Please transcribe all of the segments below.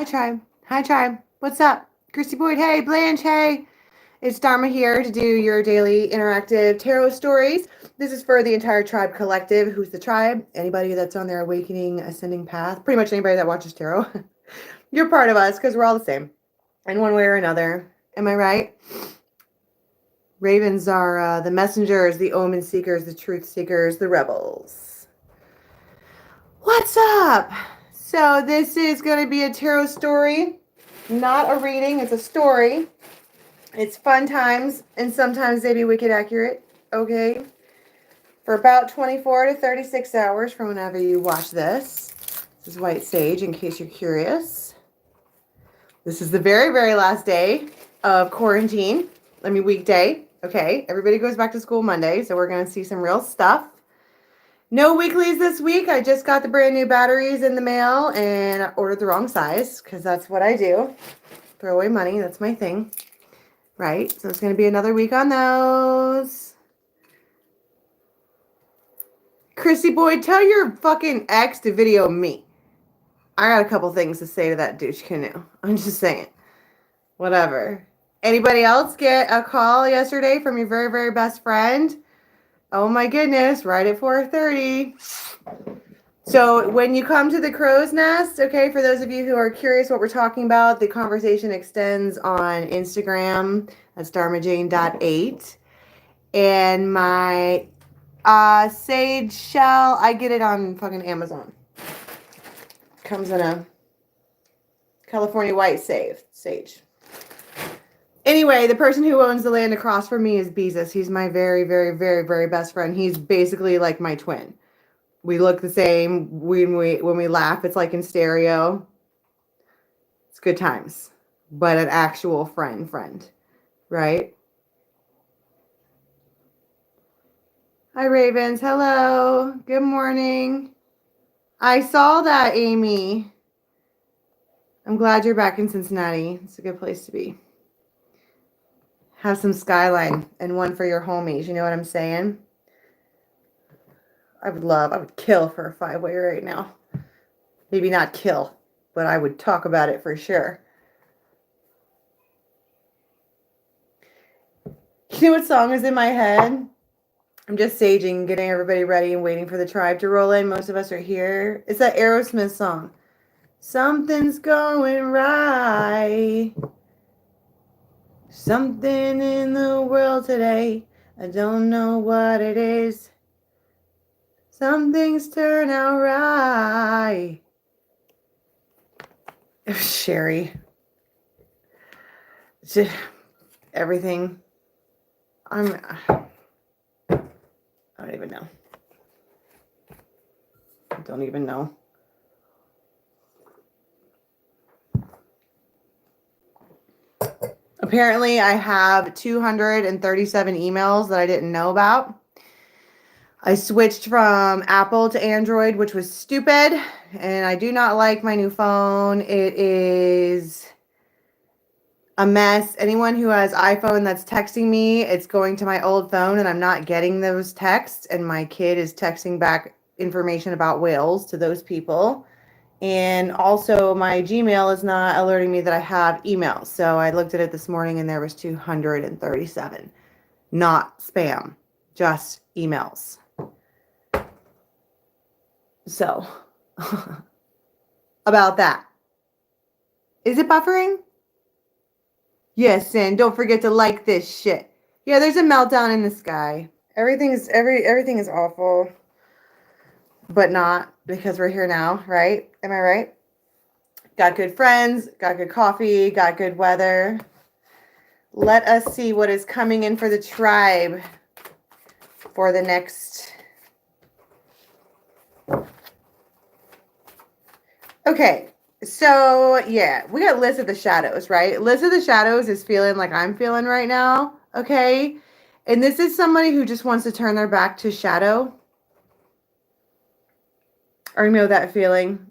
Tribe. Hi, Tribe. What's up? Christy Boyd. Hey, Blanche. Hey. It's Dharma here to do your daily interactive tarot stories. This is for the entire Tribe Collective. Who's the tribe? Anybody that's on their awakening, ascending path. Pretty much anybody that watches tarot. You're part of us because we're all the same in one way or another. Am I right? Ravens are the messengers, the omen seekers, the truth seekers, the rebels. What's up? So this is going to be a tarot story, not a reading. It's a story. It's fun times, and sometimes they be wicked accurate, okay? For about 24 to 36 hours from whenever you watch this. This is White Sage, in case you're curious. This is the very, very last day of quarantine. Weekday. Okay, everybody goes back to school Monday, so we're going to see some real stuff. No weeklies this week. I just got the brand new batteries in the mail and I ordered the wrong size because that's what I do. Throw away money. That's my thing. Right? So it's going to be another week on those. Chrissy Boyd, tell your fucking ex to video me. I got a couple things to say to that douche canoe. I'm just saying. Whatever. Anybody else get a call yesterday from your very, very best friend? Oh my goodness, right at 4:30. So when you come to the crow's nest, okay, for those of you who are curious what we're talking about, the conversation extends on Instagram. That's dharmajane.8. And my sage shell, I get it on fucking Amazon. Comes in a California white sage. Anyway, the person who owns the land across from me is Beezus. He's my very, very, very, very best friend. He's basically like my twin. We look the same. When we laugh, it's like in stereo. It's good times. But an actual friend, right? Hi, Ravens. Hello. Good morning. I saw that, Amy. I'm glad you're back in Cincinnati. It's a good place to be. Have some skyline and one for your homies. You know what I'm saying? I would kill for a 5-way right now. Maybe not kill, but I would talk about it for sure. You know what song is in my head? I'm just saging, getting everybody ready and waiting for the tribe to roll in. Most of us are here. It's that Aerosmith song. Something's going right. Something in the world today. I don't know what it is. Some things turn out right. Sherry. Just everything. I don't even know. I don't even know. Apparently, I have 237 emails that I didn't know about. I switched from Apple to Android, which was stupid, and I do not like my new phone. It is a mess. Anyone who has iPhone that's texting me, it's going to my old phone, and I'm not getting those texts, and my kid is texting back information about whales to those people. And also my Gmail is not alerting me that I have emails. So I looked at it this morning and there was 237. Not spam, just emails. So, about that. Is it buffering? Yes, and don't forget to like this shit. Yeah, there's a meltdown in the sky. Everything is awful. But not, because we're here now, right? Am I right? Got good friends, got good coffee, got good weather. Let us see what is coming in for the tribe for the next. Okay, so yeah, we got Liz of the Shadows, right? Liz of the Shadows is feeling like I'm feeling right now, okay? And this is somebody who just wants to turn their back to shadow. Or you know that feeling.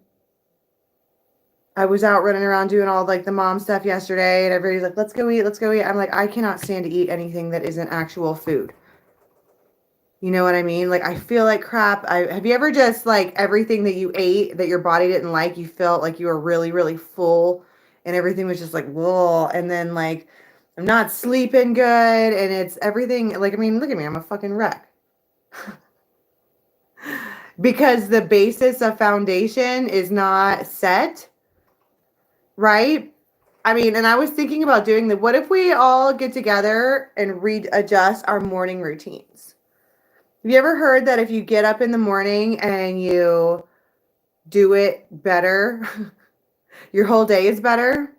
I was out running around doing all like the mom stuff yesterday and everybody's like, let's go eat. I'm like, I cannot stand to eat anything that isn't actual food. You know what I mean? Like, I feel like crap. Have you ever just like everything that you ate that your body didn't like, you felt like you were really, really full and everything was just like, whoa. And then like, I'm not sleeping good and it's everything. Like, I mean, look at me. I'm a fucking wreck. Because the basis of foundation is not set, right? I mean, and I was thinking about doing what if we all get together and readjust our morning routines? Have you ever heard that if you get up in the morning and you do it better, your whole day is better?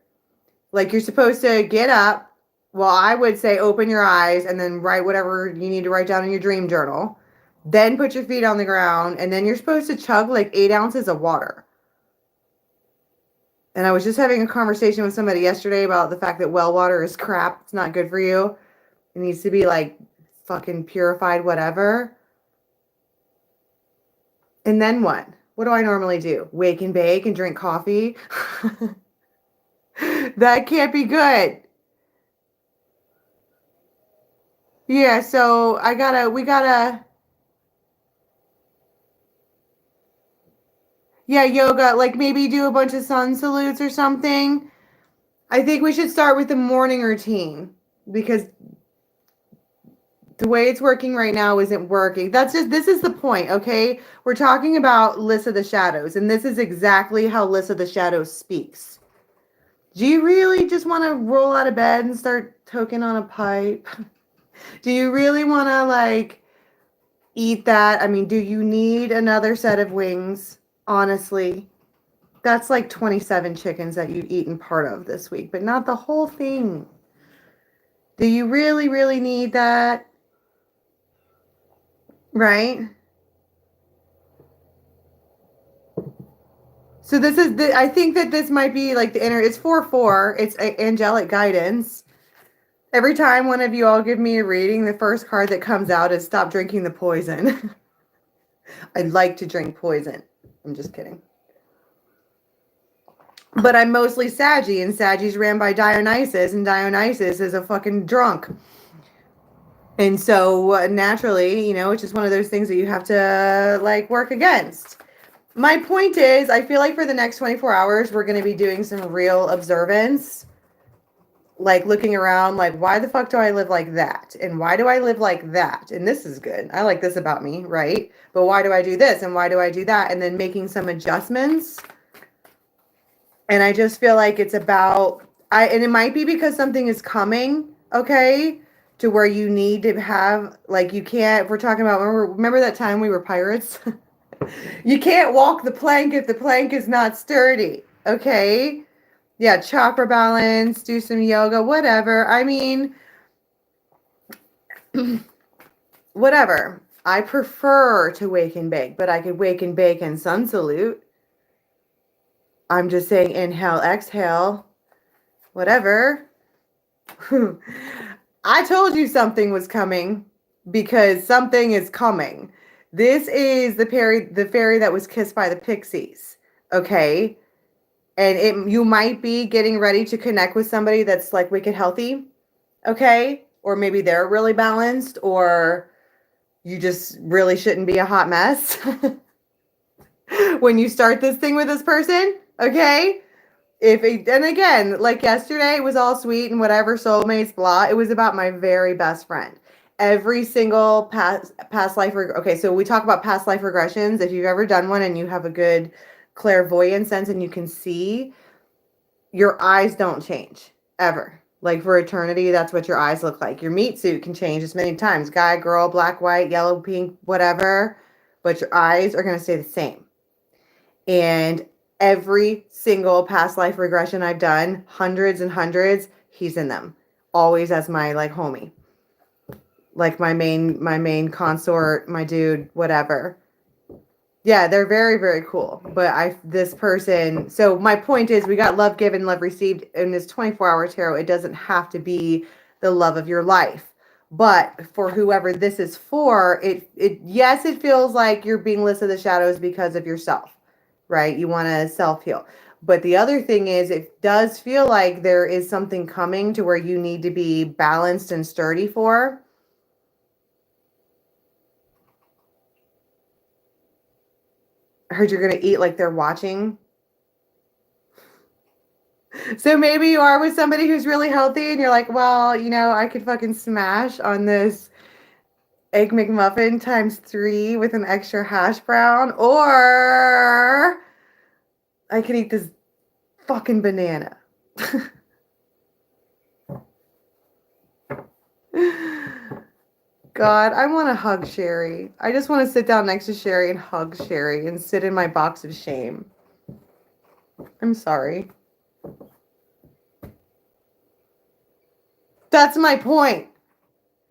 Like you're supposed to get up. Well, I would say open your eyes and then write whatever you need to write down in your dream journal. Then put your feet on the ground and then you're supposed to chug like 8 ounces of water. And I was just having a conversation with somebody yesterday about the fact that well water is crap. It's not good for you. It needs to be like fucking purified, whatever. And then what? What do I normally do? Wake and bake and drink coffee? That can't be good. Yeah, so we gotta, yeah, yoga, like maybe do a bunch of sun salutes or something. I think we should start with the morning routine because the way it's working right now isn't working. This is the point, okay? We're talking about List of the Shadows, and this is exactly how List of the Shadows speaks. Do you really just want to roll out of bed and start toking on a pipe? Do you really want to, like, eat that? I mean, do you need another set of wings? Honestly, that's like 27 chickens that you've eaten part of this week, but not the whole thing. Do you really, really need that? Right? So this is I think that this might be like it's 4/4. It's angelic guidance. Every time one of you all give me a reading, the first card that comes out is stop drinking the poison. I'd like to drink poison. I'm just kidding. But I'm mostly Saggy, and Saggy's ran by Dionysus, and Dionysus is a fucking drunk. And so naturally, you know, it's just one of those things that you have to like work against. My point is, I feel like for the next 24 hours, we're going to be doing some real observance. Like looking around, like, why the fuck do I live like that? And why do I live like that? And this is good. I like this about me, right? But why do I do this? And why do I do that? And then making some adjustments. And I just feel like it's about, and it might be because something is coming, okay? To where you need to have, like, you can't, if we're talking about, remember that time we were pirates? You can't walk the plank if the plank is not sturdy, okay? Yeah, chakra balance, do some yoga, whatever. I mean, whatever. I prefer to wake and bake, but I could wake and bake and sun salute. I'm just saying inhale, exhale, whatever. I told you something was coming because something is coming. This is the fairy that was kissed by the pixies, okay? And you might be getting ready to connect with somebody that's like wicked healthy, okay? Or maybe they're really balanced, or you just really shouldn't be a hot mess when you start this thing with this person, okay? And again, like yesterday, it was all sweet and whatever, soulmates, blah. It was about my very best friend. Every single past life. Okay, so we talk about past life regressions. If you've ever done one and you have a good clairvoyant sense and you can see, your eyes don't change ever. Like for eternity, that's what your eyes look like. Your meat suit can change as many times. Guy, girl, black, white, yellow, pink, whatever. But your eyes are going to stay the same. And every single past life regression I've done, hundreds and hundreds, he's in them. Always as my like homie. Like my main consort, my dude, whatever. Yeah, they're very, very cool. But this person, so my point is we got love given, love received in this 24-hour tarot. It doesn't have to be the love of your life. But for whoever this is for, yes, it feels like you're being listed in the shadows because of yourself, right? You want to self-heal. But the other thing is it does feel like there is something coming to where you need to be balanced and sturdy for. I heard you're going to eat like they're watching. So maybe you are with somebody who's really healthy and you're like, well, you know, I could fucking smash on this Egg McMuffin ×3 with an extra hash brown, or I could eat this fucking banana. God, I want to hug Sherry. I just want to sit down next to Sherry and hug Sherry and sit in my box of shame. I'm sorry. That's my point.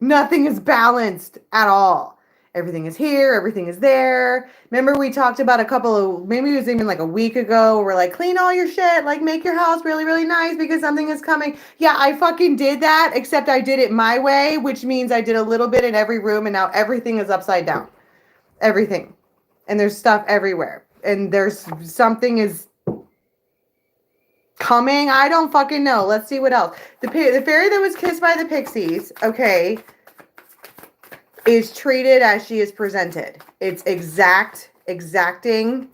Nothing is balanced at all. Everything is here. Everything is there. Remember we talked about maybe it was even like a week ago, where we're like, clean all your shit. Like, make your house really, really nice because something is coming. Yeah, I fucking did that, except I did it my way, which means I did a little bit in every room, and now everything is upside down. Everything. And there's stuff everywhere. And there's something is coming. I don't fucking know. Let's see what else. The fairy that was kissed by the pixies, okay, is treated as she is presented. It's exacting.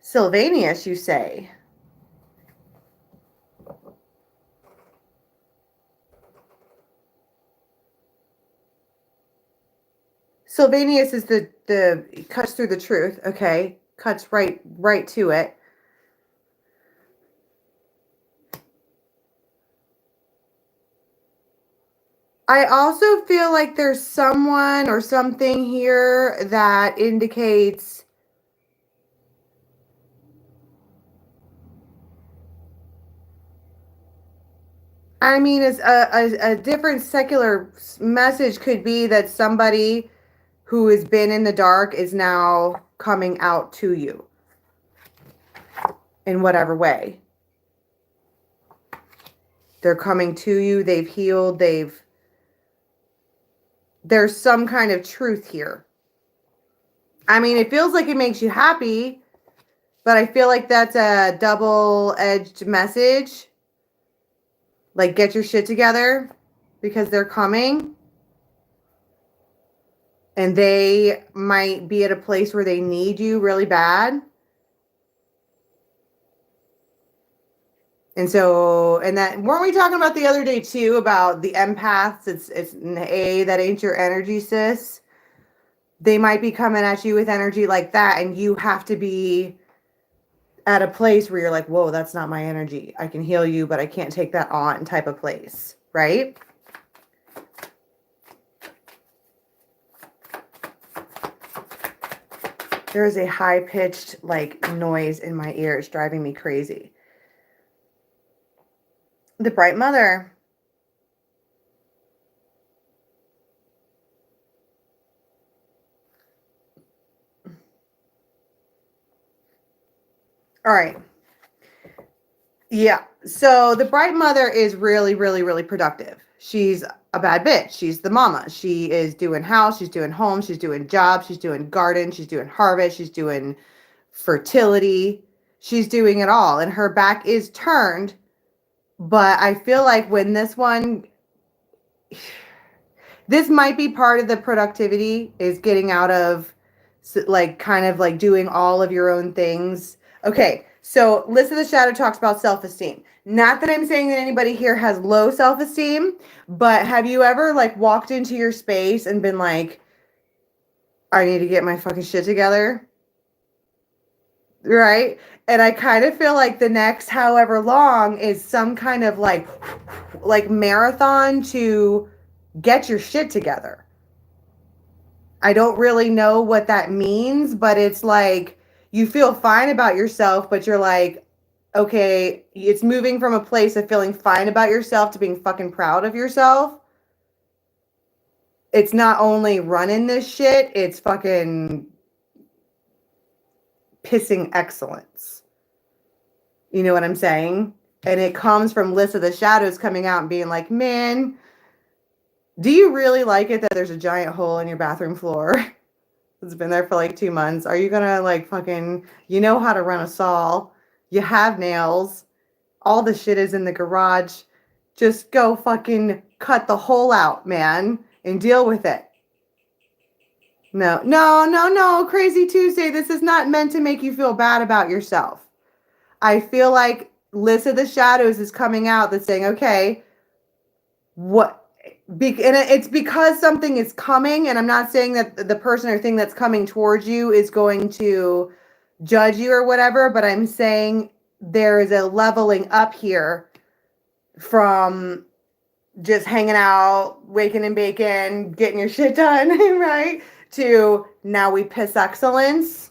Sylvanus, you say? Sylvanus is the cuts through the truth, okay? Cuts right to it. I also feel like there's someone or something here that indicates I mean, it's a different secular message could be that somebody who has been in the dark is now coming out to you in whatever way. They're coming to you. They've healed. There's some kind of truth here. I mean, it feels like it makes you happy, but I feel like that's a double-edged message. Like, get your shit together because they're coming. And they might be at a place where they need you really bad. And that, weren't we talking about the other day too about the empaths? It's that ain't your energy, sis. They might be coming at you with energy like that, and you have to be at a place where you're like, whoa, that's not my energy. I can heal you, but I can't take that on type of place, right? There is a high-pitched like noise in my ear. It's driving me crazy. The Bright Mother. All right. Yeah. So the Bright Mother is really, really, really productive. She's a bad bitch. She's the mama. She is doing house. She's doing home. She's doing job. She's doing garden. She's doing harvest. She's doing fertility. She's doing it all. And her back is turned. But I feel like when this might be part of the productivity is getting out of like kind of like doing all of your own things. Okay, so List of the Shadow talks about self-esteem. Not that I'm saying that anybody here has low self-esteem, but have you ever like walked into your space and been like, I need to get my fucking shit together? Right? And I kind of feel like the next however long is some kind of like marathon to get your shit together. I don't really know what that means, but it's like you feel fine about yourself, but you're like, okay, it's moving from a place of feeling fine about yourself to being fucking proud of yourself. It's not only running this shit, it's fucking pissing excellence. You know what I'm saying? And it comes from List of the Shadows coming out and being like, man, do you really like it that there's a giant hole in your bathroom floor? It's been there for like 2 months. Are you gonna like fucking, you know how to run a saw. You have nails. All the shit is in the garage. Just go fucking cut the hole out, man. and deal with it. No, Crazy Tuesday. This is not meant to make you feel bad about yourself. I feel like List of the Shadows is coming out that's saying, okay, and it's because something is coming, and I'm not saying that the person or thing that's coming towards you is going to judge you or whatever, but I'm saying there is a leveling up here from just hanging out, waking and baking, getting your shit done, right? To now we piss excellence.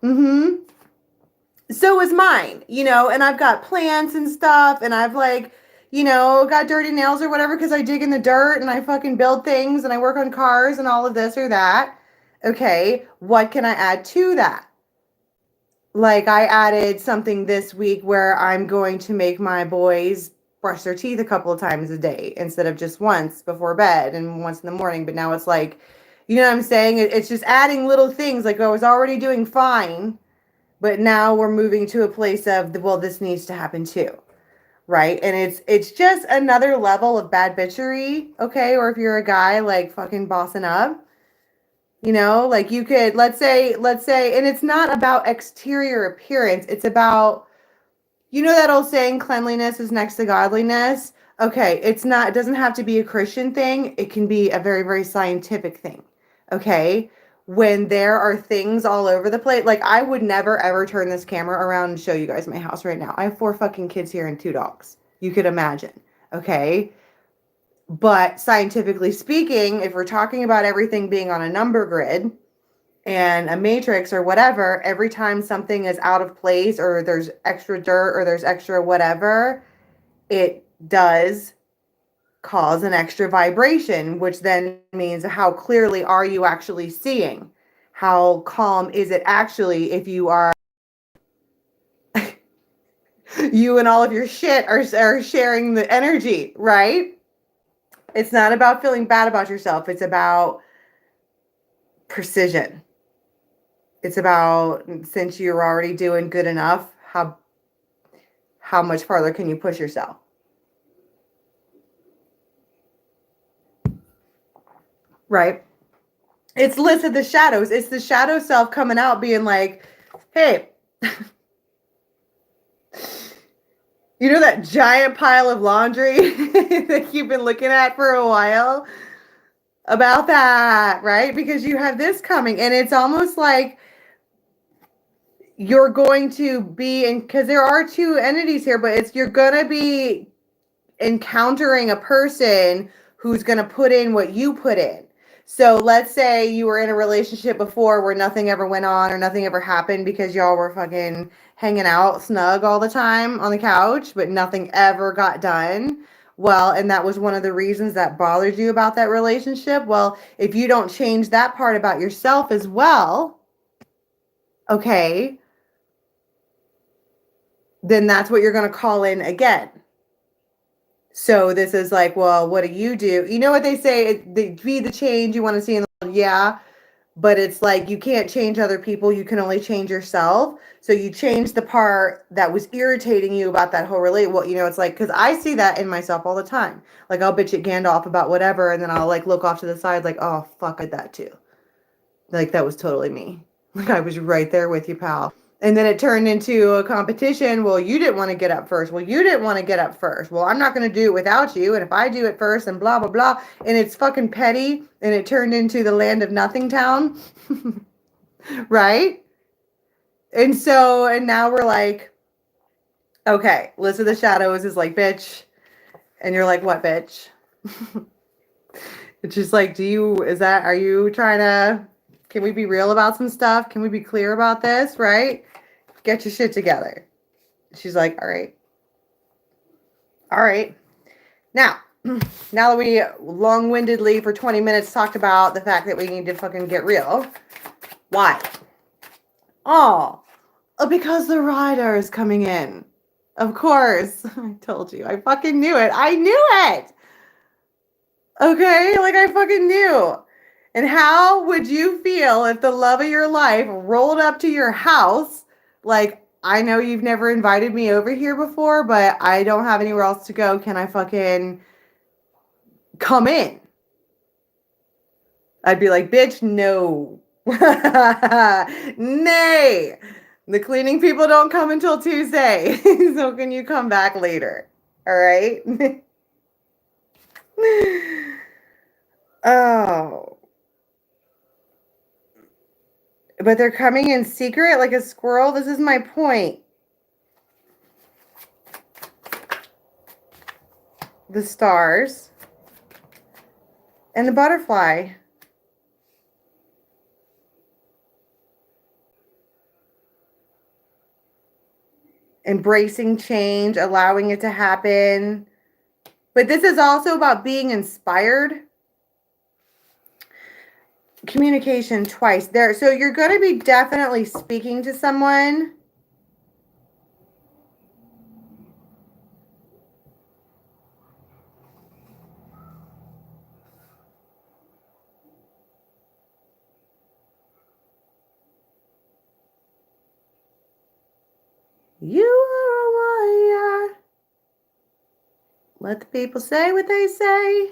So is mine, and I've got plants and stuff, and I've got dirty nails or whatever because I dig in the dirt and I fucking build things and I work on cars and all of this or that. Okay, what can I add to that? Like I added something this week where I'm going to make my boys brush their teeth a couple of times a day instead of just once before bed and once in the morning. But now it's like, you know what I'm saying? It's just adding little things. Like I was already doing fine, but now we're moving to a place of, well, this needs to happen too. Right? And it's just another level of bad bitchery. Okay. Or if you're a guy like fucking bossing up, like you could, let's say, and it's not about exterior appearance. It's about, that old saying, cleanliness is next to godliness. Okay. It doesn't have to be a Christian thing. It can be a very, very scientific thing. Okay. When there are things all over the place, like I would never ever turn this camera around and show you guys my house right now. I have 4 fucking kids here and 2 dogs. You could imagine. Okay. But scientifically speaking, if we're talking about everything being on a number grid and a matrix or whatever, every time something is out of place or there's extra dirt or there's extra whatever, it does cause an extra vibration, which then means how clearly are you actually seeing? How calm is it actually if you are you and all of your shit are sharing the energy, right? It's not about feeling bad about yourself. It's about precision. It's about, since you're already doing good enough, how much farther can you push yourself? Right? It's List of the Shadows. It's the shadow self coming out being like, hey, that giant pile of laundry that you've been looking at for a while? About that, right? Because you have this coming, and it's almost like you're going to be in, because there are 2 entities here, but you're going to be encountering a person who's going to put in what you put in. So let's say you were in a relationship before where nothing ever went on or nothing ever happened because y'all were fucking hanging out snug all the time on the couch, but nothing ever got done. Well, and that was one of the reasons that bothered you about that relationship. Well, if you don't change that part about yourself as well, okay, then that's what you're going to call in again. So this is like, well, what do? You know what they say, be the change you want to see in the world. Yeah. But it's like, you can't change other people. You can only change yourself. So you change the part that was irritating you about that whole relate. Well, it's like, because I see that in myself all the time. Like I'll bitch at Gandalf about whatever. And then I'll like look off to the side like, oh, fuck, I did that too. Like that was totally me. Like I was right there with you, pal. And then it turned into a competition. Well, you didn't want to get up first. Well, you didn't want to get up first. Well, I'm not going to do it without you. And if I do it first and blah, blah, blah. And it's fucking petty. And it turned into the land of nothing town. Right? And now we're like, okay, List of the Shadows is like, bitch. And you're like, what, bitch? It's just like, are you trying to, can we be real about some stuff? Can we be clear about this? Right? Get your shit together. She's like, all right. All right. Now that we long-windedly for 20 minutes talked about the fact that we need to fucking get real. Why? Oh, because the rider is coming in. Of course. I told you. I fucking knew it. I knew it. Okay? Like I fucking knew. And how would you feel if the love of your life rolled up to your house? Like, I know you've never invited me over here before, but I don't have anywhere else to go. Can I come in. I'd be like, bitch, no. Nay. The cleaning people don't come until Tuesday. So can you come back later? All right? Oh. But they're coming in secret like a squirrel. This is my point. The stars. And the butterfly. Embracing change, allowing it to happen. But this is also about being inspired. Communication twice there. So you're going to be definitely speaking to someone. You are a warrior. Let the people say what they say.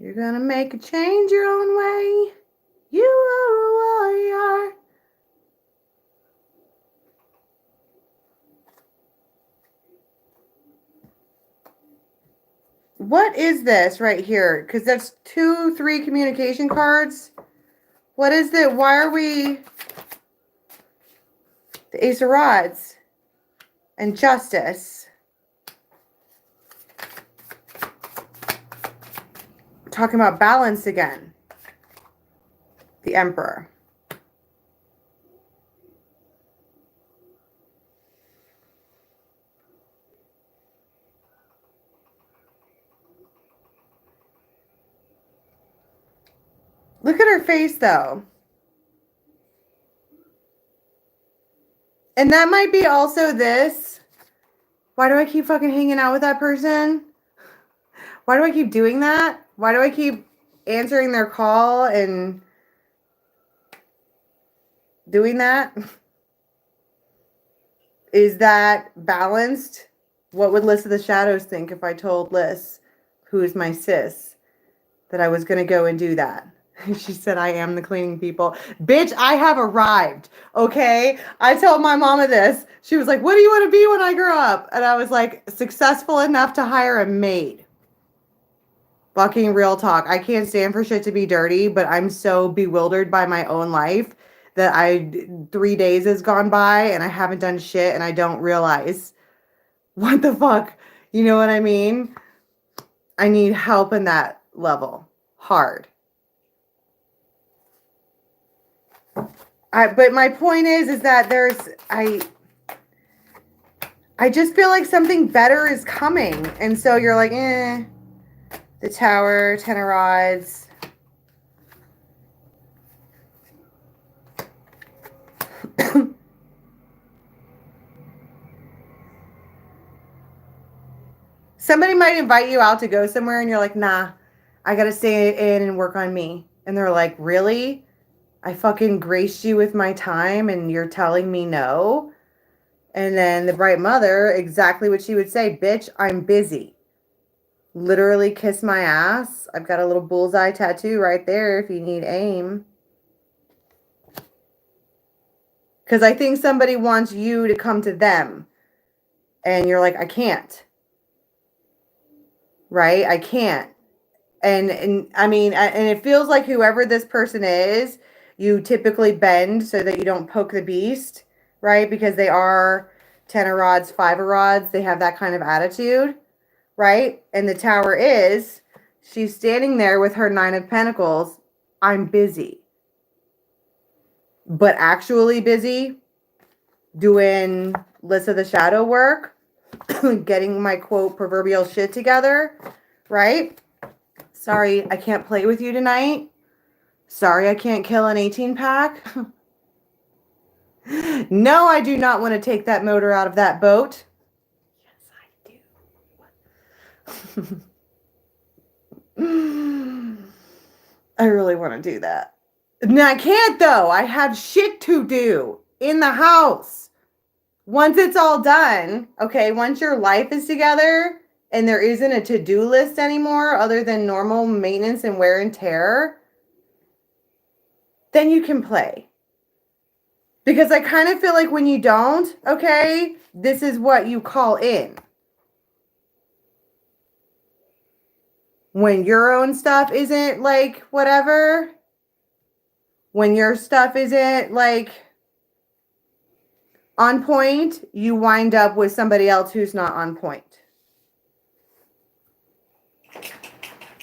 You're going to make a change your own way. You are a warrior. What is this right here? Because that's 2, 3 communication cards. What is it? Why are we... The Ace of Rods and Justice. Talking about balance again. The Emperor. Look at her face, though. And that might be also this. Why do I keep fucking hanging out with that person? Why do I keep doing that? Why do I keep answering their call and doing that? Is that balanced? What would Liz of the Shadows think if I told Liz, who is my sis, that I was going to go and do that? She said, I am the cleaning people. Bitch, I have arrived. Okay. I told my mama this. She was like, what do you want to be when I grow up? And I was like, successful enough to hire a maid. Fucking real talk. I can't stand for shit to be dirty, but I'm so bewildered by my own life that 3 days has gone by and I haven't done shit and I don't realize what the fuck. You know what I mean? I need help in that level. Hard. But my point is that I just feel like something better is coming. And so you're like, the Tower, 10 of Rods. Somebody might invite you out to go somewhere and you're like, nah, I got to stay in and work on me. And they're like, really? I fucking graced you with my time and you're telling me no? And then the bright mother, exactly what she would say, bitch, I'm busy. Literally kiss my ass. I've got a little bullseye tattoo right there if you need aim. Because I think somebody wants you to come to them. And you're like, I can't. Right? I can't. And I mean, and it feels like whoever this person is, you typically bend so that you don't poke the beast, right? Because they are 10 of Rods, 5 of Rods. They have that kind of attitude, right? And the Tower is, she's standing there with her 9 of Pentacles. I'm busy. But actually busy doing Liz of the Shadow work, getting my quote proverbial shit together, right? Sorry, I can't play with you tonight. Sorry, I can't kill an 18-pack. No, I do not want to take that motor out of that boat. Yes, I do. I really want to do that. No, I can't, though. I have shit to do in the house. Once it's all done, okay, once your life is together, and there isn't a to-do list anymore other than normal maintenance and wear and tear, then you can play. Because I kind of feel like when you don't, okay, this is what you call in. When your own stuff isn't like whatever, when your stuff isn't like on point, you wind up with somebody else who's not on point.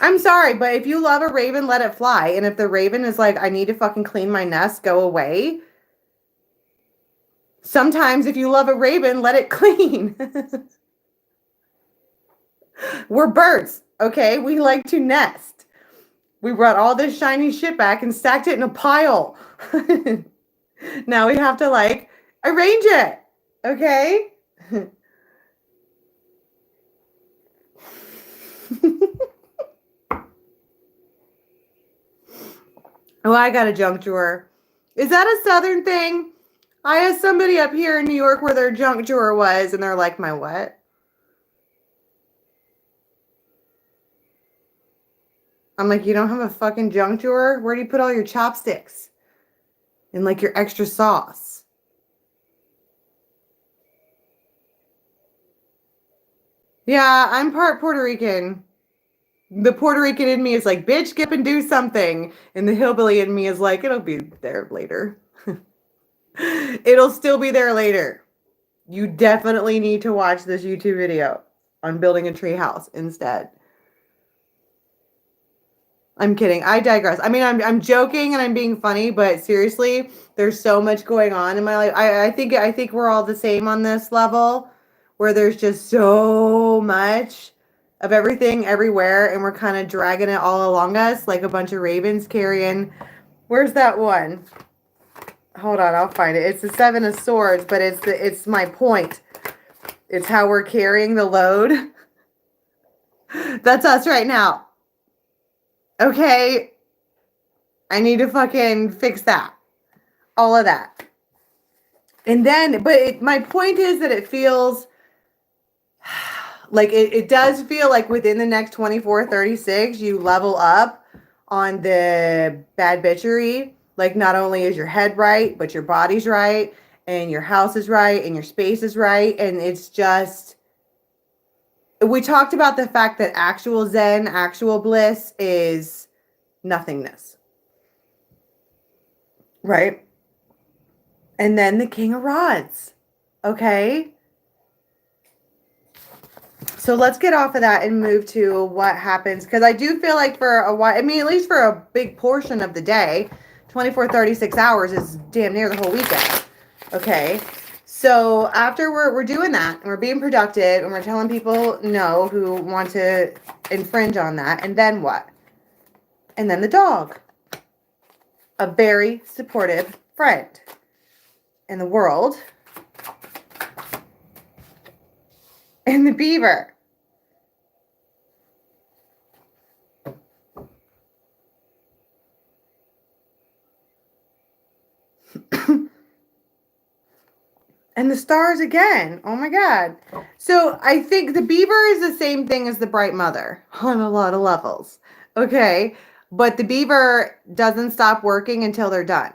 I'm sorry, but if you love a raven, let it fly. And if the raven is like, I need to fucking clean my nest, go away. Sometimes if you love a raven, let it clean. We're birds, okay? We like to nest. We brought all this shiny shit back and stacked it in a pile. Now we have to like arrange it, okay? Oh, I got a junk drawer. Is that a Southern thing? I asked somebody up here in New York where their junk drawer was, and they're like, my what? I'm like, you don't have a fucking junk drawer? Where do you put all your chopsticks? And like your extra sauce? Yeah, I'm part Puerto Rican. The Puerto Rican in me is like, bitch, get up and do something. And the hillbilly in me is like, it'll be there later. It'll still be there later. You definitely need to watch this YouTube video on building a tree house instead. I'm kidding. I digress. I mean, I'm joking and I'm being funny, but seriously, there's so much going on in my life. I think we're all the same on this level, where there's just so much of everything everywhere, and we're kind of dragging it all along us like a bunch of ravens carrying. Where's that one? Hold on, I'll find it. It's the Seven of Swords, but it's my point. It's how we're carrying the load. That's us right now. Okay, I need to fucking fix that. All of that. And then, but my point is that it feels like it does feel like within the next 24, 36, you level up on the bad bitchery. Like not only is your head right, but your body's right, and your house is right, and your space is right. And it's just, we talked about the fact that actual Zen, actual bliss is nothingness. Right? And then the King of Rods. Okay? So let's get off of that and move to what happens. Because I do feel like for a while, I mean, at least for a big portion of the day, 24, 36 hours is damn near the whole weekend. Okay? So after we're doing that, and we're being productive, and we're telling people no who want to infringe on that, and then what? And then the dog. A very supportive friend in the world. And the beaver. And the stars again. Oh my God. So I think the beaver is the same thing as the bright mother on a lot of levels. Okay. But the beaver doesn't stop working until they're done.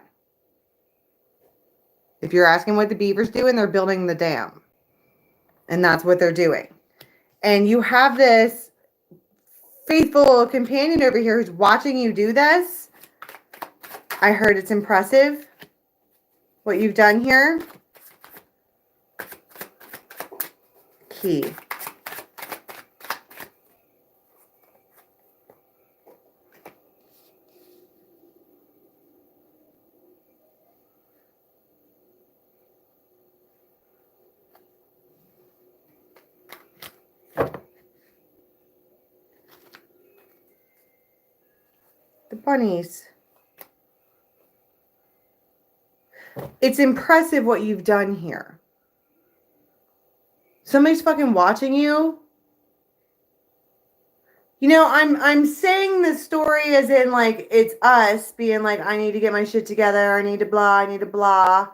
If you're asking what the beaver's doing, they're building the dam. And that's what they're doing. And you have this faithful companion over here who's watching you do this. I heard it's impressive what you've done here. Key. The bunnies. It's impressive what you've done here. Somebody's fucking watching you. You know, I'm saying this story as in like it's us being like, I need to get my shit together, I need to blah.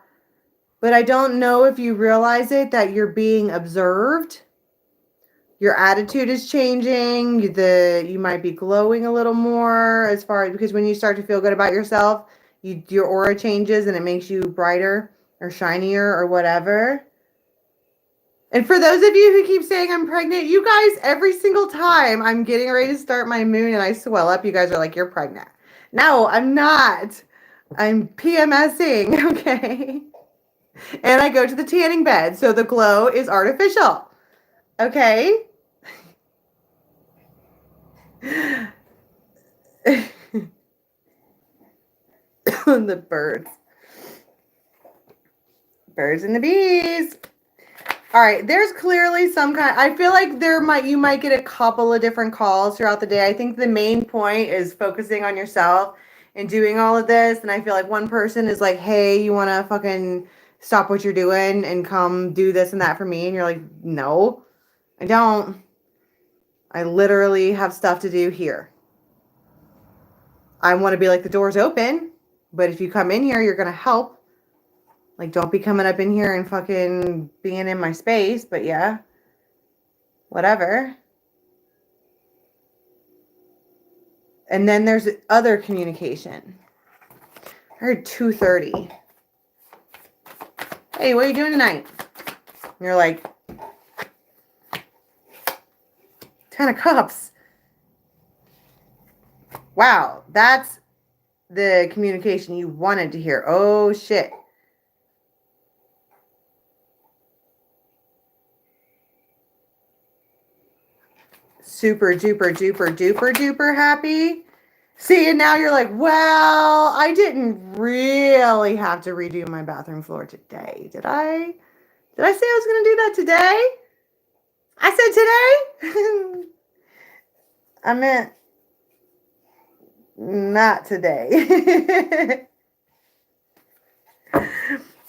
But I don't know if you realize it, that you're being observed Your attitude is changing. You might be glowing a little more as far as, because when you start to feel good about yourself, your aura changes and it makes you brighter or shinier or whatever. And for those of you who keep saying I'm pregnant, you guys, every single time I'm getting ready to start my moon and I swell up, you guys are like, you're pregnant. No, I'm not. I'm PMSing, okay? And I go to the tanning bed, so the glow is artificial, okay? The birds. Birds and the bees. All right, there's clearly some kind, I feel like you might get a couple of different calls throughout the day. I think the main point is focusing on yourself and doing all of this. And I feel like one person is like, hey, you want to fucking stop what you're doing and come do this and that for me? And you're like, no, I don't. I literally have stuff to do here. I want to be like, the door's open, but if you come in here, you're going to help. Like, don't be coming up in here and fucking being in my space, but yeah, whatever. And then there's other communication. I heard 2:30. Hey, what are you doing tonight? And you're like, 10 of Cups. Wow, that's the communication you wanted to hear. Oh, shit. Super duper duper duper duper happy. See, and now you're like, well, I didn't really have to redo my bathroom floor today, did I? Did I say I was going to do that today? I said today? I meant not today.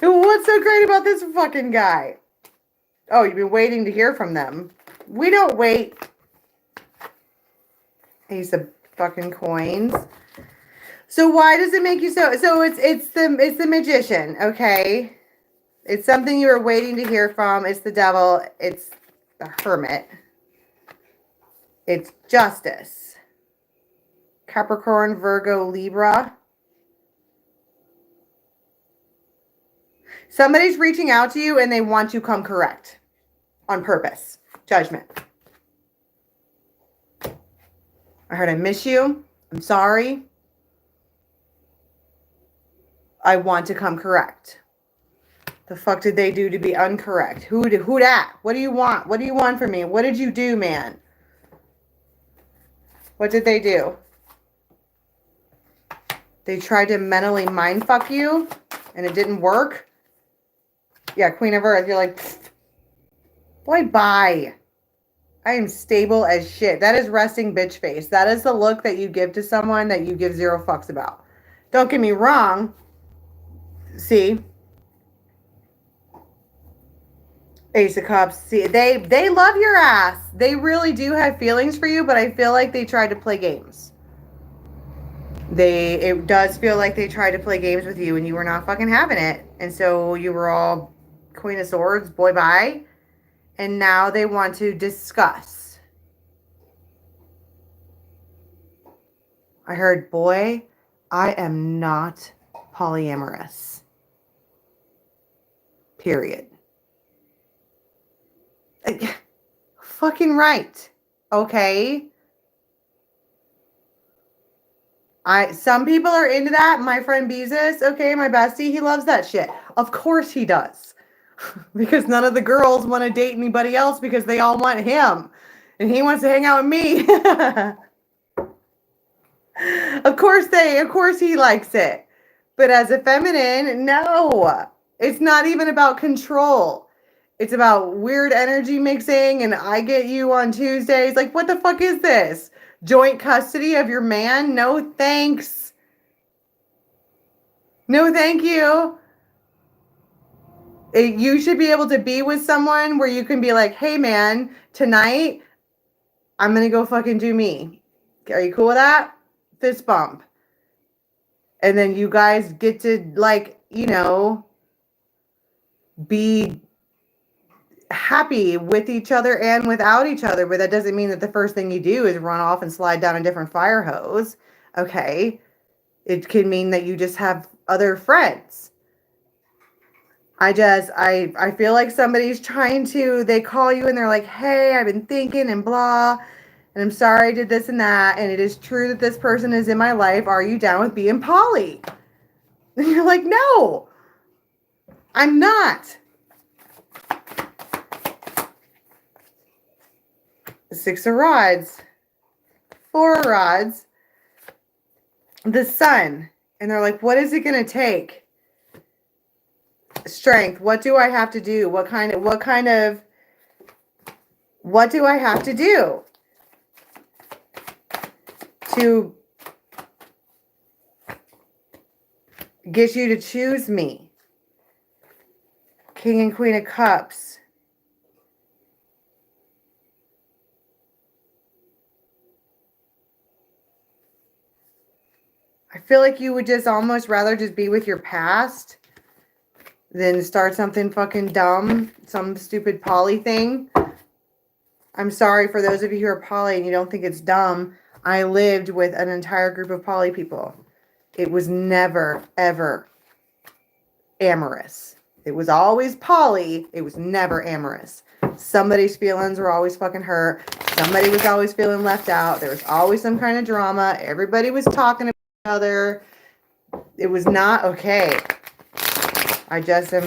What's so great about this fucking guy? Oh, you've been waiting to hear from them. We don't wait. Ace of fucking coins. So why does it make you so it's the magician, okay? It's something you were waiting to hear from. It's the devil. It's the hermit. It's justice. Capricorn, Virgo, Libra. Somebody's reaching out to you and they want you to come correct on purpose. Judgment. I heard I miss you. I'm sorry. I want to come correct. The fuck did they do to be incorrect? Who that? What do you want? What do you want from me? What did you do, man? What did they do? They tried to mentally mindfuck you and it didn't work? Yeah, Queen of Earth. You're like, boy, bye. I am stable as shit. That is resting bitch face. That is the look that you give to someone that you give zero fucks about. Don't get me wrong. See? Ace of Cups. See, they love your ass. They really do have feelings for you, but I feel like they tried to play games. It does feel like they tried to play games with you and you were not fucking having it. And so you were all Queen of Swords, boy bye. And now they want to discuss. I heard, boy, I am not polyamorous. Period. Fucking right. Okay. Some people are into that. My friend Beezus, okay, my bestie, he loves that shit. Of course he does. Because none of the girls want to date anybody else because they all want him. And he wants to hang out with me. Of course he likes it. But as a feminine, no. It's not even about control. It's about weird energy mixing and I get you on Tuesdays. Like, what the fuck is this? Joint custody of your man? No thanks. No thank you. You should be able to be with someone where you can be like, hey man, tonight I'm going to go fucking do me. Are you cool with that? Fist bump. And then you guys get to, like, you know, be happy with each other and without each other, but that doesn't mean that the first thing you do is run off and slide down a different fire hose. Okay. It can mean that you just have other friends. I feel like somebody's trying to, they call you and they're like, hey, I've been thinking and blah, and I'm sorry I did this and that, and it is true that this person is in my life. Are you down with being poly? And you're like, no, I'm not. The 6 of rods, 4 of rods, the sun, and they're like, what is it going to take? Strength. What do I have to do? What do I have to do to get you to choose me? King and Queen of Cups. I feel like you would just almost rather just be with your past than start something fucking dumb, some stupid poly thing. I'm sorry for those of you who are poly and you don't think it's dumb. I lived with an entire group of poly people. It was never, ever amorous. It was always poly. It was never amorous. Somebody's feelings were always fucking hurt. Somebody was always feeling left out. There was always some kind of drama. Everybody was talking to each other. It was not okay. I just am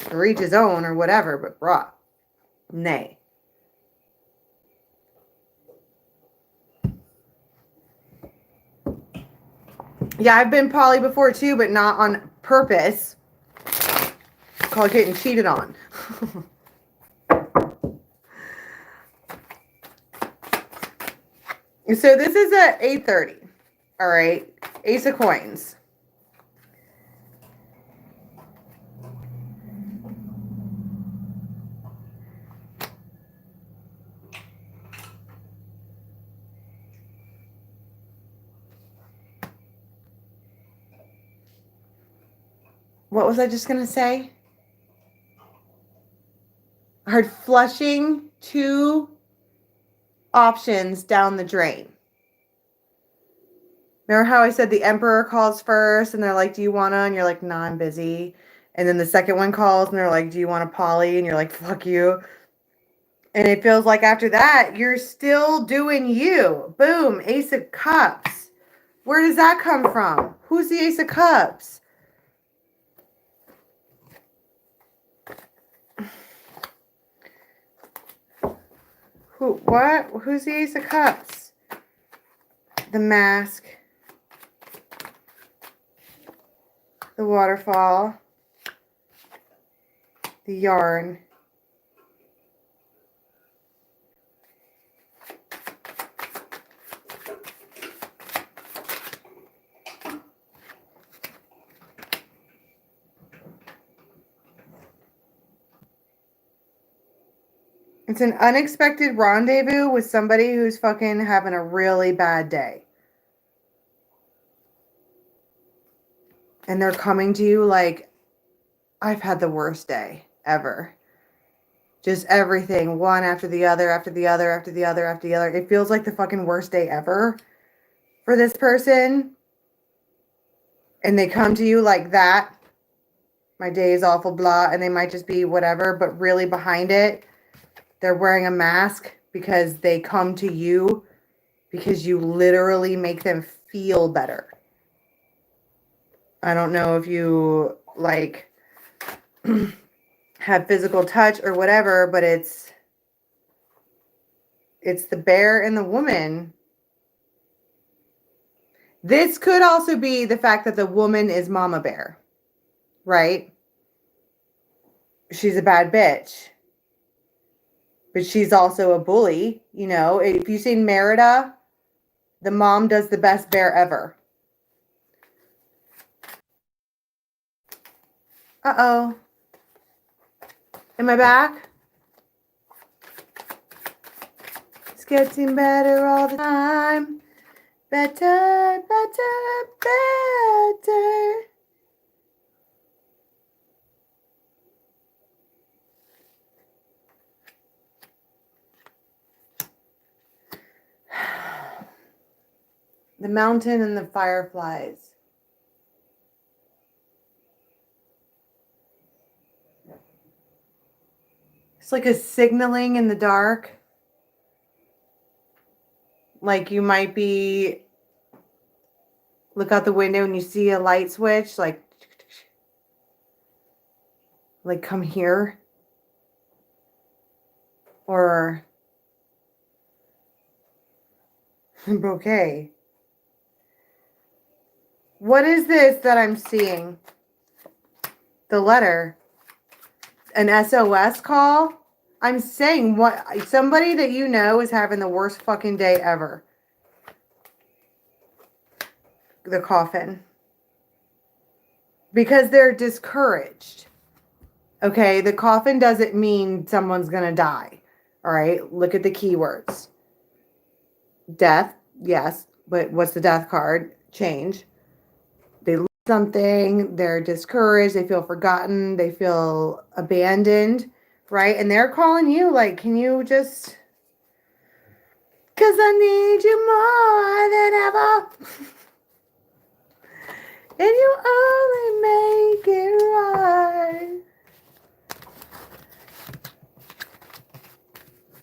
to each his own or whatever, but bruh, nay. Yeah, I've been poly before too, but not on purpose. It's called getting cheated on. So this is at 8:30. All right. Ace of Coins. What was I just going to say? I heard flushing 2 options down the drain. Remember how I said the Emperor calls first and they're like, do you want to? And you're like, nah, I'm busy. And then the second one calls and they're like, do you want a poly? And you're like, fuck you. And it feels like after that, you're still doing you. Boom, Ace of Cups. Where does that come from? Who's the Ace of Cups? What? Who's the Ace of Cups? The Mask. The Waterfall. The Yarn. It's an unexpected rendezvous with somebody who's fucking having a really bad day. And they're coming to you like, I've had the worst day ever. Just everything, one after the other, after the other, after the other, after the other. It feels like the fucking worst day ever for this person. And they come to you like that. My day is awful, blah. And they might just be whatever, but really behind it, they're wearing a mask because they come to you because you literally make them feel better. I don't know if you like have physical touch or whatever, but it's the bear and the woman. This could also be the fact that the woman is Mama Bear, right? She's a bad bitch. But she's also a bully, you know. If you've seen Merida, the mom does the best bear ever. Uh-oh. Am I back? It's getting better all the time. Better, better, better. The mountain and the fireflies. It's like a signaling in the dark. Like you might be, look out the window and you see a light switch, like come here. Or bouquet. What is this that I'm seeing? The letter. An SOS call? I'm saying what somebody that you know is having the worst fucking day ever. The coffin. Because they're discouraged. Okay, the coffin doesn't mean someone's gonna die. All right, look at the keywords. Death, yes, but what's the death card? Change. They lose something, they're discouraged, they feel forgotten, they feel abandoned, right? And they're calling you like, can you just, because I need you more than ever. And you only make it right.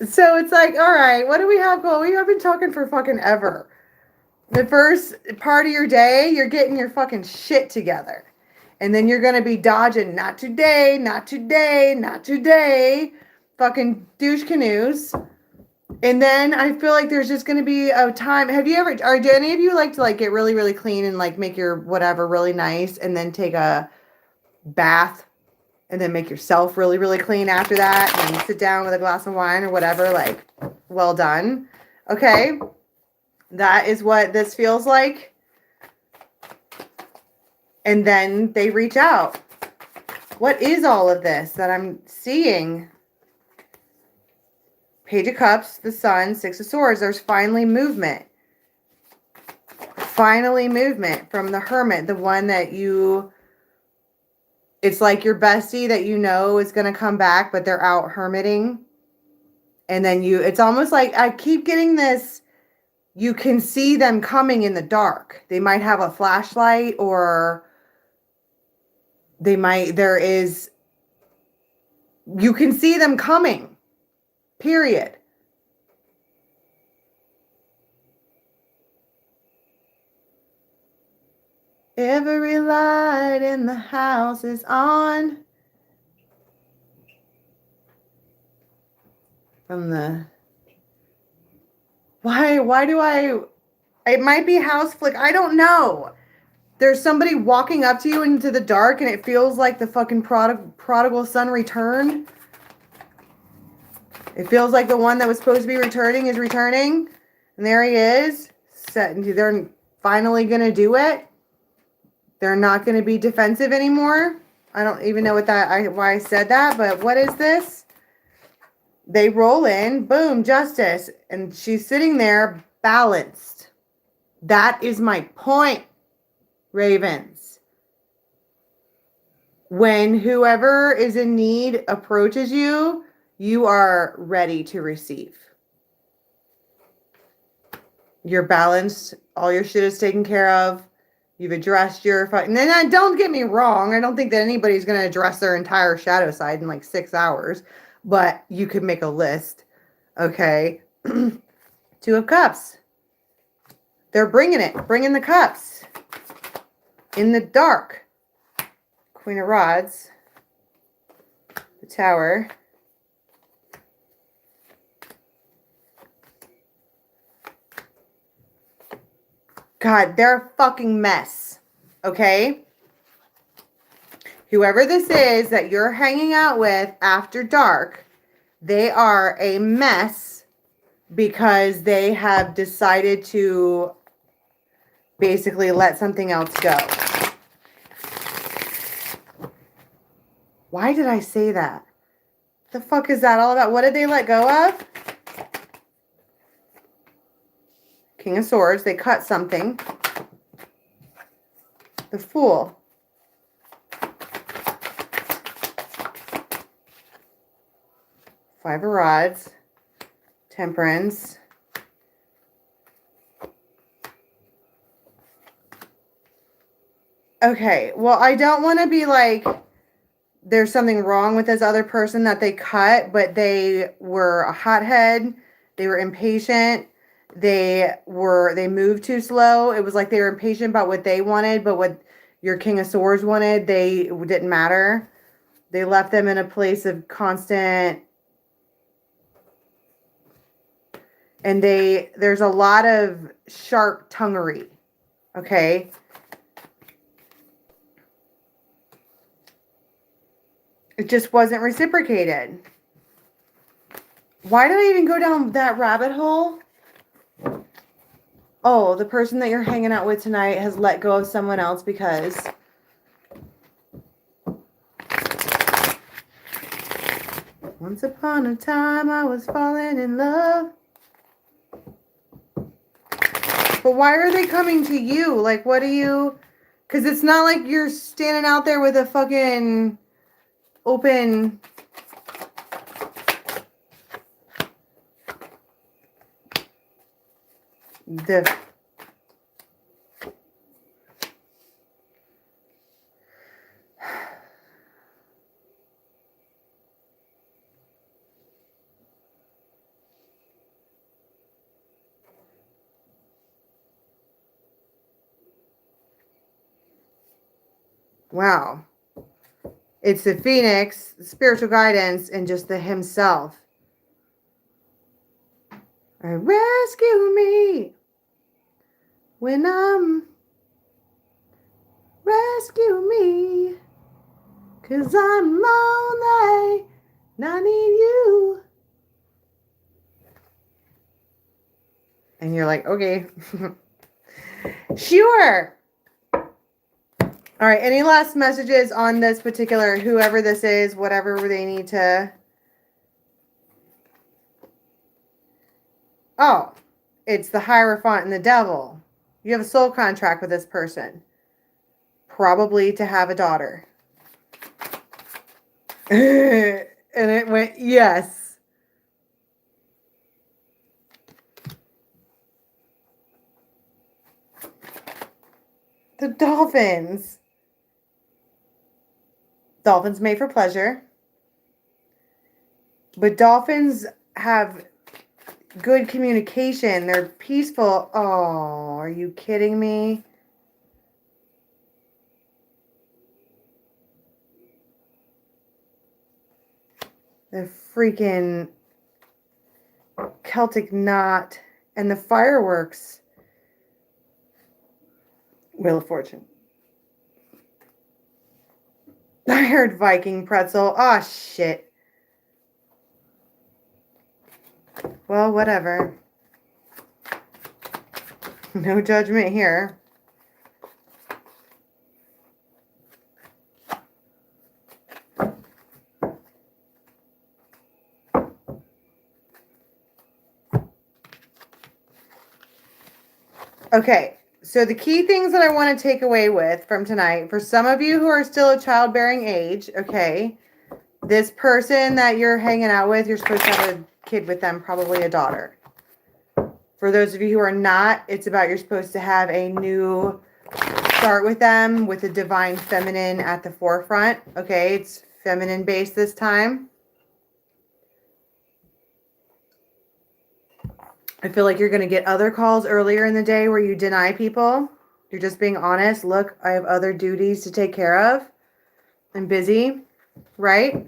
So it's like, all right, what do we have going? We have been talking for fucking ever. The first part of your day, you're getting your fucking shit together. And then you're going to be dodging, not today, not today, not today. Fucking douche canoes. And then I feel like there's just going to be a time. Have you ever, or do any of you like to like get really, really clean and like make your whatever really nice and then take a bath and then make yourself really, really clean after that and then sit down with a glass of wine or whatever, like, well done. Okay. That is what this feels like. And then they reach out. What is all of this that I'm seeing? Page of Cups, the Sun, Six of Swords. There's finally movement. Finally movement from the Hermit, the one that you, it's like your bestie that you know is going to come back, but they're out hermiting. And then you, it's almost like I keep getting this, you can see them coming in the dark. They might have a flashlight or they might, there is, you can see them coming, period. Every light in the house is on. From the, why do I, it might be house flick. I don't know. There's somebody walking up to you into the dark and it feels like the fucking prodigal son returned. It feels like the one that was supposed to be returning is returning. And there he is. They're finally going to do it. They're not going to be defensive anymore. I don't even know why I said that, but what is this? They roll in, boom, justice. And she's sitting there balanced. That is my point, Ravens. When whoever is in need approaches you, you are ready to receive. You're balanced. All your shit is taken care of. You've addressed your... And then don't get me wrong. I don't think that anybody's going to address their entire shadow side in like 6 hours. But you could make a list. Okay. Two of Cups. They're bringing it. Bringing the cups. In the dark. Queen of Rods. The Tower. God, they're a fucking mess. Okay? Whoever this is that you're hanging out with after dark, they are a mess because they have decided to basically let something else go. Why did I say that? The fuck is that all about? What did they let go of? King of Swords. They cut something. The Fool. Five of Rods. Temperance. Okay, well, I don't want to be like, there's something wrong with this other person that they cut, but they were a hothead. They were impatient. They moved too slow. It was like they were impatient about what they wanted, but what your King of Swords wanted, they didn't matter. They left them in a place of constant, and there's a lot of sharp tonguery. Okay. It just wasn't reciprocated. Why did I even go down that rabbit hole? Oh, the person that you're hanging out with tonight has let go of someone else because once upon a time I was falling in love. But why are they coming to you? Like, what do you... Because it's not like you're standing out there with a fucking open... Wow. It's the Phoenix, spiritual guidance, and just the himself. Rescue me when I'm... Rescue me, 'cause I'm lonely and I need you. And you're like, okay. Sure. All right, any last messages on this particular, whoever this is, whatever they need to... Oh, it's the Hierophant and the Devil. You have a soul contract with this person. Probably to have a daughter. And it went, yes. The dolphins. Dolphins made for pleasure. But dolphins have good communication. They're peaceful. Oh, are you kidding me? The freaking Celtic knot and the fireworks. Wheel of Fortune. I heard Viking pretzel. Oh, shit. Well, whatever. No judgment here. Okay, so the key things that I want to take away with from tonight, for some of you who are still a childbearing age, okay, this person that you're hanging out with, you're supposed to have a kid with them, probably a daughter. For those of you who are not, it's about you're supposed to have a new start with them with the divine feminine at the forefront. Okay, it's feminine based this time. I feel like you're going to get other calls earlier in the day where you deny people. You're just being honest. Look, I have other duties to take care of. I'm busy, right?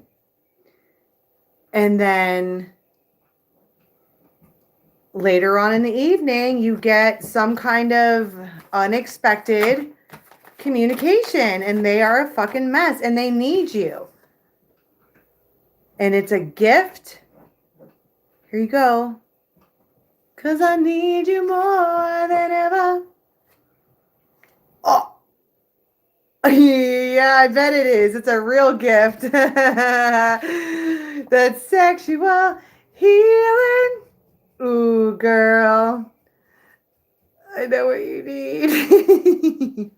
And then later on in the evening, you get some kind of unexpected communication and they are a fucking mess and they need you. And it's a gift. Here you go. 'Cause I need you more than ever. Oh. Yeah, I bet it is. It's a real gift. That's sexual healing. Ooh, girl. I know what you need.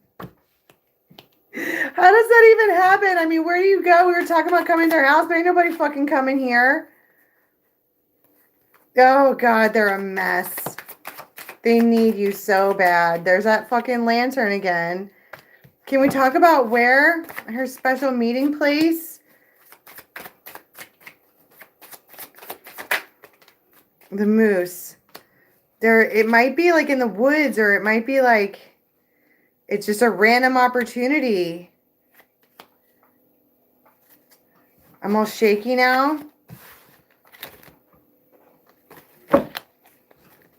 How does that even happen? I mean, where do you go? We were talking about coming to our house, but ain't nobody fucking coming here. Oh, God, they're a mess. They need you so bad. There's that fucking lantern again. Can we talk about where her special meeting place? The moose. It might be like in the woods, or it might be like it's just a random opportunity. I'm all shaky now.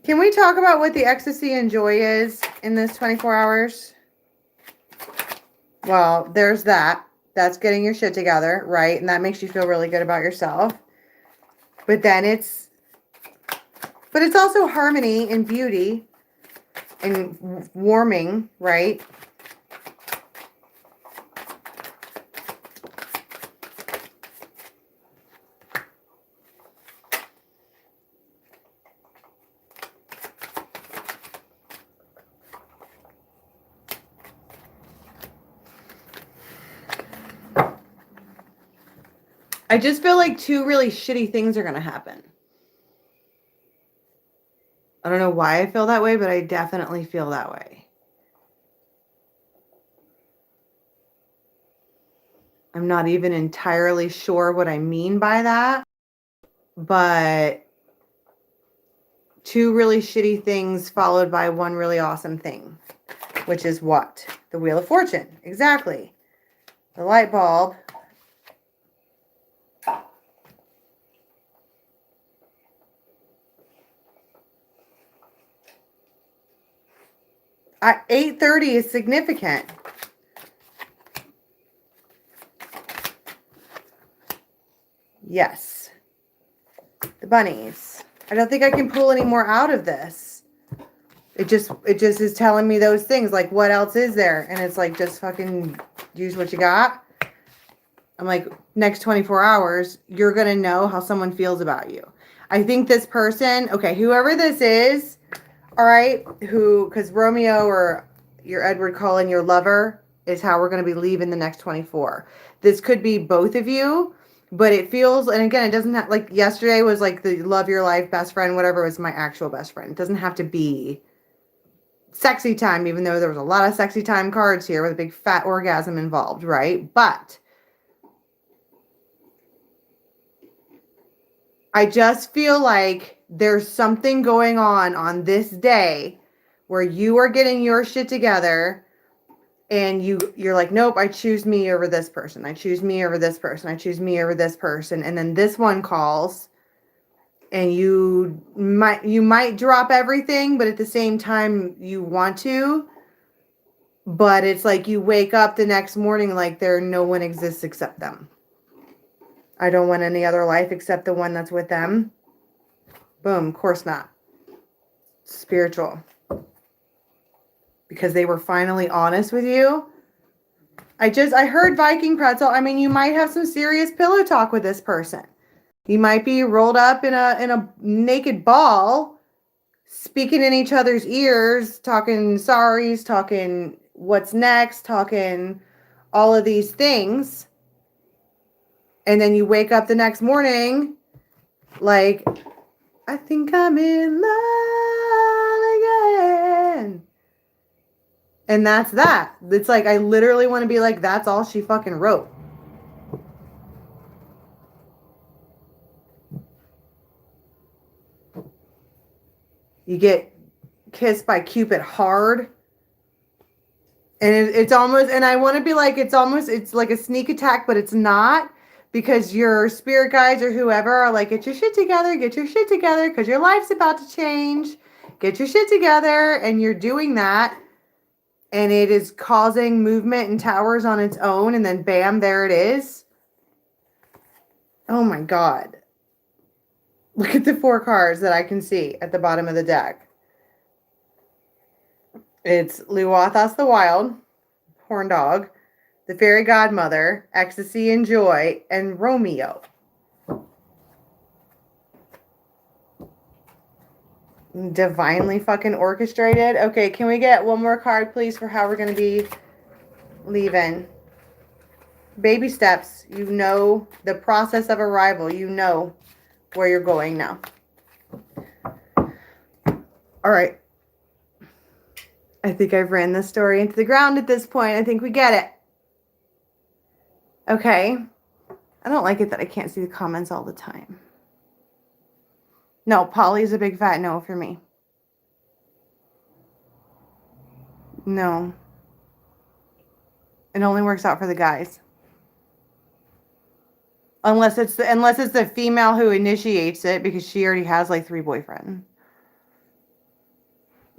Can we talk about what the ecstasy and joy is in this 24 hours? Well, there's that. That's getting your shit together, right? And that makes you feel really good about yourself. But then it's also harmony and beauty and warming, right? I just feel like two really shitty things are going to happen. I don't know why I feel that way, but I definitely feel that way. I'm not even entirely sure what I mean by that, but two really shitty things followed by one really awesome thing, which is what? The Wheel of Fortune. Exactly. The light bulb. 8:30 is significant. Yes. The bunnies. I don't think I can pull any more out of this. It just is telling me those things. Like, what else is there? And it's like, just fucking use what you got. I'm like, next 24 hours, you're going to know how someone feels about you. I think this person, okay, whoever this is, all right, because Romeo or your Edward Cullen, your lover, is how we're going to be leaving the next 24. This could be both of you, but it feels, and again, it doesn't have, like yesterday was like the love your life best friend, whatever, was my actual best friend. It doesn't have to be sexy time, even though there was a lot of sexy time cards here with a big fat orgasm involved, right? But I just feel like there's something going on this day where you are getting your shit together and you're like, nope, I choose me over this person. I choose me over this person. I choose me over this person. And then this one calls and you might drop everything, but at the same time you want to, but it's like you wake up the next morning like no one exists except them. I don't want any other life except the one that's with them. Boom, of course not. Spiritual. Because they were finally honest with you. I heard Viking pretzel. I mean, you might have some serious pillow talk with this person. You might be rolled up in a naked ball, speaking in each other's ears, talking sorries, talking what's next, talking all of these things. And then you wake up the next morning like, I think I'm in love again. And that's that. It's like, I literally want to be like, that's all she fucking wrote. You get kissed by Cupid hard. And it's almost, and I want to be like, it's like a sneak attack, but it's not. Because your spirit guides or whoever are like, get your shit together, because your life's about to change. Get your shit together, and you're doing that. And it is causing movement and towers on its own, and then bam, there it is. Oh my God. Look at the 4 cards that I can see at the bottom of the deck. It's Luathas the Wild, Horn Dog, the Fairy Godmother, Ecstasy and Joy, and Romeo. Divinely fucking orchestrated. Okay, can we get one more card, please, for how we're going to be leaving? Baby steps. You know the process of arrival. You know where you're going now. All right. I think I've ran this story into the ground at this point. I think we get it. Okay. I don't like it that I can't see the comments all the time. No, Polly's a big fat no for me. No. It only works out for the guys. Unless it's the female who initiates it because she already has like 3 boyfriends.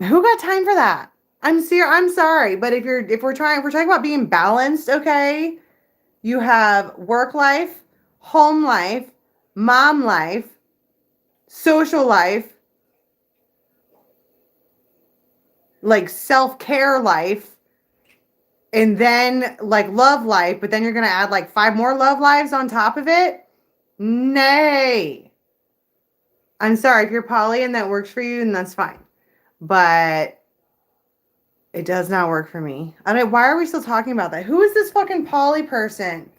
Who got time for that? I'm sorry, but if we're talking about being balanced, okay? You have work life, home life, mom life, social life, like self-care life, and then like love life, but then you're going to add like 5 more love lives on top of it? Nay. I'm sorry if you're poly and that works for you, and that's fine. But it does not work for me. I mean, why are we still talking about that? Who is this fucking poly person?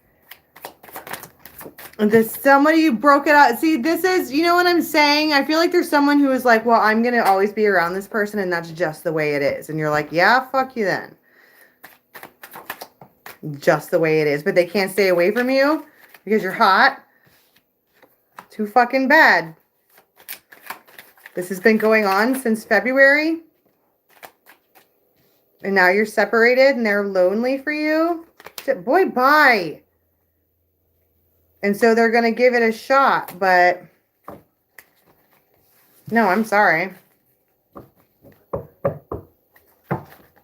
Somebody who broke it out. See, this is, you know what I'm saying? I feel like there's someone who is like, well, I'm going to always be around this person and that's just the way it is. And you're like, yeah, fuck you then. Just the way it is. But they can't stay away from you because you're hot. Too fucking bad. This has been going on since February. And now you're separated and they're lonely for you. Boy, bye. And so they're going to give it a shot, but no, I'm sorry.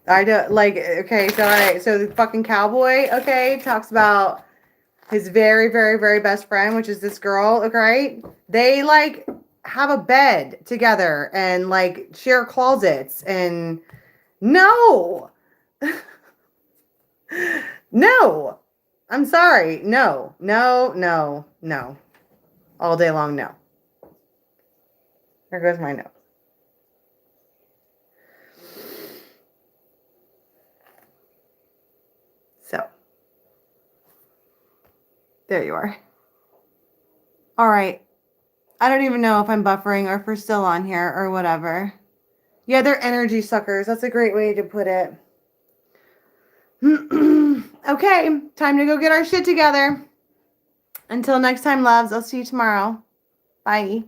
I don't like, okay, so the fucking cowboy, okay, talks about his very, very, very best friend, which is this girl, okay? They like have a bed together and like share closets and no. No. I'm sorry. No. All day long, no. There goes my no. So. There you are. All right. I don't even know if I'm buffering or if we're still on here or whatever. Yeah, they're energy suckers. That's a great way to put it. Okay, time to go get our shit together. Until next time, loves. I'll see you tomorrow. Bye.